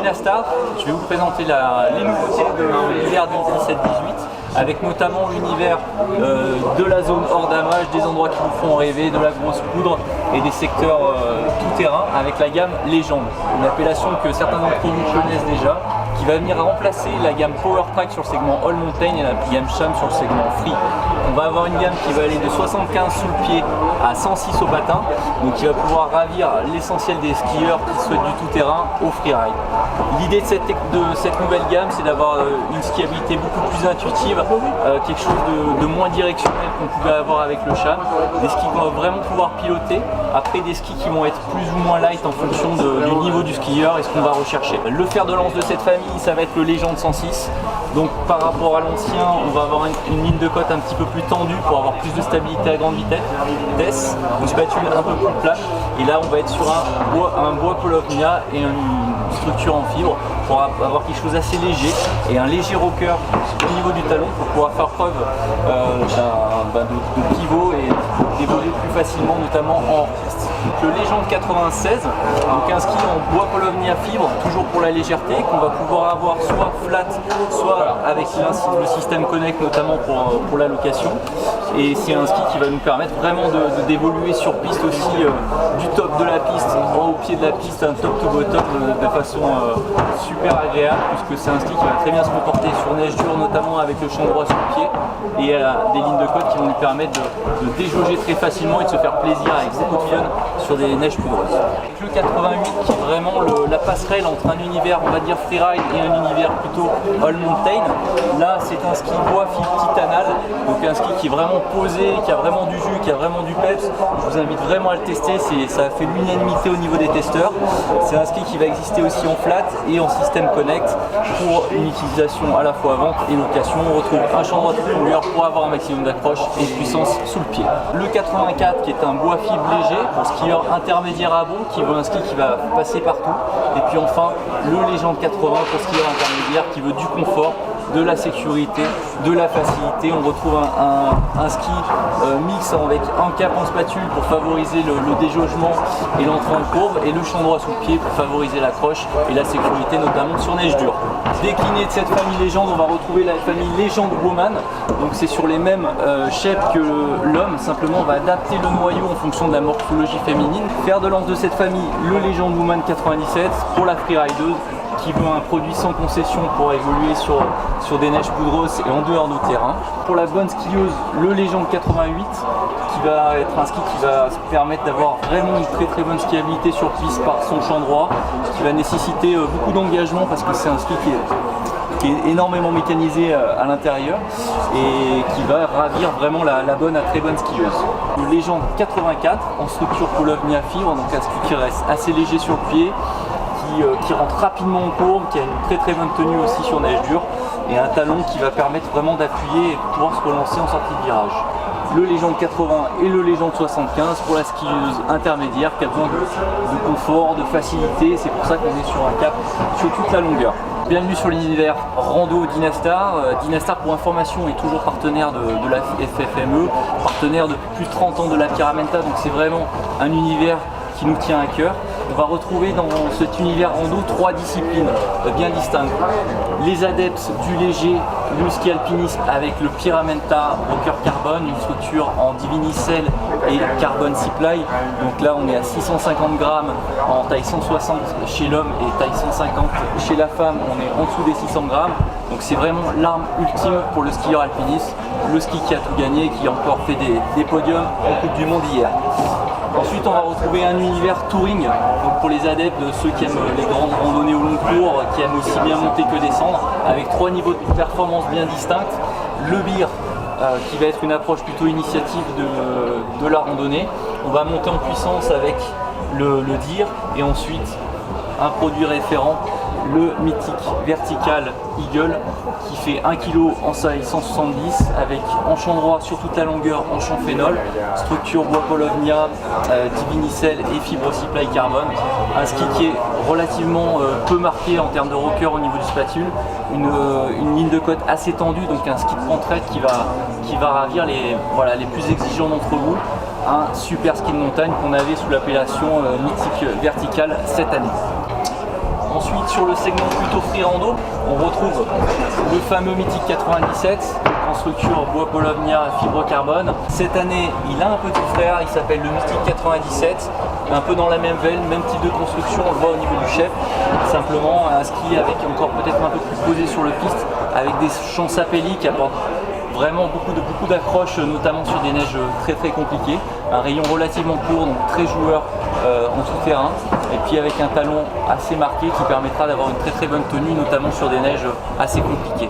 Dynastar, je vais vous présenter les nouveautés de l'hiver 2017-18, avec notamment l'univers de la zone hors damage, des endroits qui vous font rêver, de la grosse poudre et des secteurs tout-terrain avec la gamme Légende, une appellation que certains d'entre vous connaissent déjà, qui va venir remplacer la gamme Power Track sur le segment All Mountain et la gamme Sham sur le segment Free. On va avoir une gamme qui va aller de 75 sous le pied à 106 au patin, donc qui va pouvoir ravir l'essentiel des skieurs qui souhaitent du tout-terrain au freeride. L'idée de cette nouvelle gamme, c'est d'avoir une skiabilité beaucoup plus intuitive, quelque chose de moins directionnel qu'on pouvait avoir avec le Sham, des skis qu'on va vraiment pouvoir piloter, après des skis qui vont être plus ou moins light en fonction du niveau du skieur et ce qu'on va rechercher. Le fer de lance de cette famille, ça va être le Légende 106. Donc par rapport à l'ancien, on va avoir une ligne de côte un petit peu plus tendue pour avoir plus de stabilité à grande vitesse, une spatule un peu plus plate, et là on va être sur un bois Polovnia et une structure en fibre pour avoir quelque chose assez léger et un léger rocker au niveau du talon pour pouvoir faire preuve de pivot et d'évoluer plus facilement, notamment en hors-piste. Le Légende 96, donc un ski en bois Polovnia fibre, toujours pour la légèreté, qu'on va pouvoir avoir soit flat, soit avec le système Connect, notamment pour la location. Et c'est un ski qui va nous permettre vraiment d'évoluer sur piste aussi, du top de la piste au pied de la piste, un top to bottom de façon super agréable, puisque c'est un ski qui va très bien se comporter sur neige dure, notamment avec le champ droit sur le pied, et des lignes de côte qui vont lui permettre de déjauger très facilement et de se faire plaisir avec beaucoup de fun sur des neiges poudreuses. Avec le 88 qui est vraiment la passerelle entre un univers, on va dire freeride, et un univers plutôt all mountain. Là c'est un ski bois fibre titanal, donc un ski qui est vraiment posé, qui a vraiment du jus, qui a vraiment du peps. Je vous invite vraiment à le tester, ça a fait l'unanimité au niveau des testeurs. C'est un ski qui va exister aussi en flat et en système Connect pour une utilisation à la fois vente et location. On retrouve un champ droit de longueur pour avoir un maximum d'accroche et de puissance sous le pied. Le 84 qui est un bois fibre léger pour skieur intermédiaire à bon, qui veut un ski qui va passer partout. Et puis enfin le Légende 80 pour skieur intermédiaire qui veut du confort, de la sécurité, de la facilité. On retrouve un ski mix avec un cap en spatule pour favoriser le déjaugement et l'entrée en courbe, et le champ droit sous le pied pour favoriser l'accroche et la sécurité, notamment sur neige dure. Décliné de cette famille Légende, on va retrouver la famille Légende Woman. Donc c'est sur les mêmes shapes que l'homme, simplement on va adapter le noyau en fonction de la morphologie féminine. Fer de lance de cette famille, le Légende Woman 97 pour la freerideuse qui veut un produit sans concession pour évoluer sur des neiges poudreuses et en dehors de terrain. Pour la bonne skieuse, le Légende 88 qui va être un ski qui va se permettre d'avoir vraiment une très très bonne skiabilité sur piste par son champ droit, qui va nécessiter beaucoup d'engagement parce que c'est un ski qui est énormément mécanisé à l'intérieur et qui va ravir vraiment la bonne à très bonne skieuse. Le Légende 84 en structure Polovnia fibre, donc un ski qui reste assez léger sur le pied, qui rentre rapidement en courbe, qui a une très très bonne tenue aussi sur neige dure, et un talon qui va permettre vraiment d'appuyer et de pouvoir se relancer en sortie de virage. Le Légende 80 et le Légende 75 pour la skieuse intermédiaire qui a besoin de confort, de facilité. C'est pour ça qu'on est sur un cap sur toute la longueur. Bienvenue sur l'univers rando Dynastar. Dynastar, pour information, est toujours partenaire de la FFME, partenaire depuis plus de 30 ans de la Pyramenta, donc c'est vraiment un univers qui nous tient à cœur. On va retrouver dans cet univers rando 3 disciplines bien distinctes. Les adeptes du léger, le ski alpinisme avec le Pyramenta Rocker Carbone, une structure en divinycell et carbone supply. Donc là on est à 650 grammes en taille 160 chez l'homme et taille 150 chez la femme, on est en dessous des 600 grammes. Donc c'est vraiment l'arme ultime pour le skieur alpiniste, le ski qui a tout gagné, qui a encore fait des podiums en Coupe du Monde hier. Ensuite on va retrouver un univers touring, donc pour les adeptes, de ceux qui aiment les grandes randonnées au long cours, qui aiment aussi bien monter que descendre, avec 3 niveaux de performance bien distincts. Le beer, qui va être une approche plutôt initiative de la randonnée. On va monter en puissance avec le DIR, et ensuite un produit référent, le mythique Vertical Eagle, qui fait 1 kg en taille 170 avec en champ droit sur toute la longueur en champ phénol, structure bois Polovnia, divinycell et fibre supply carbone. Un ski qui est relativement peu marqué en termes de rocker au niveau du spatule, une ligne de côte assez tendue, donc un ski de pentraide qui va ravir les plus exigeants d'entre vous. Un super ski de montagne qu'on avait sous l'appellation mythique Vertical cette année. Ensuite, sur le segment plutôt free rando, on retrouve le fameux Mythic 97, en structure bois Paulownia fibre carbone. Cette année, il a un petit frère, il s'appelle le Mythic 97, un peu dans la même veine, même type de construction, on le voit au niveau du chef. Simplement un ski avec encore peut-être un peu plus posé sur le piste, avec des champs sapelli qui apportent vraiment beaucoup d'accroches, notamment sur des neiges très compliquées. Un rayon relativement court, donc très joueur en tout terrain. Et puis avec un talon assez marqué qui permettra d'avoir une très bonne tenue, notamment sur des neiges assez compliquées.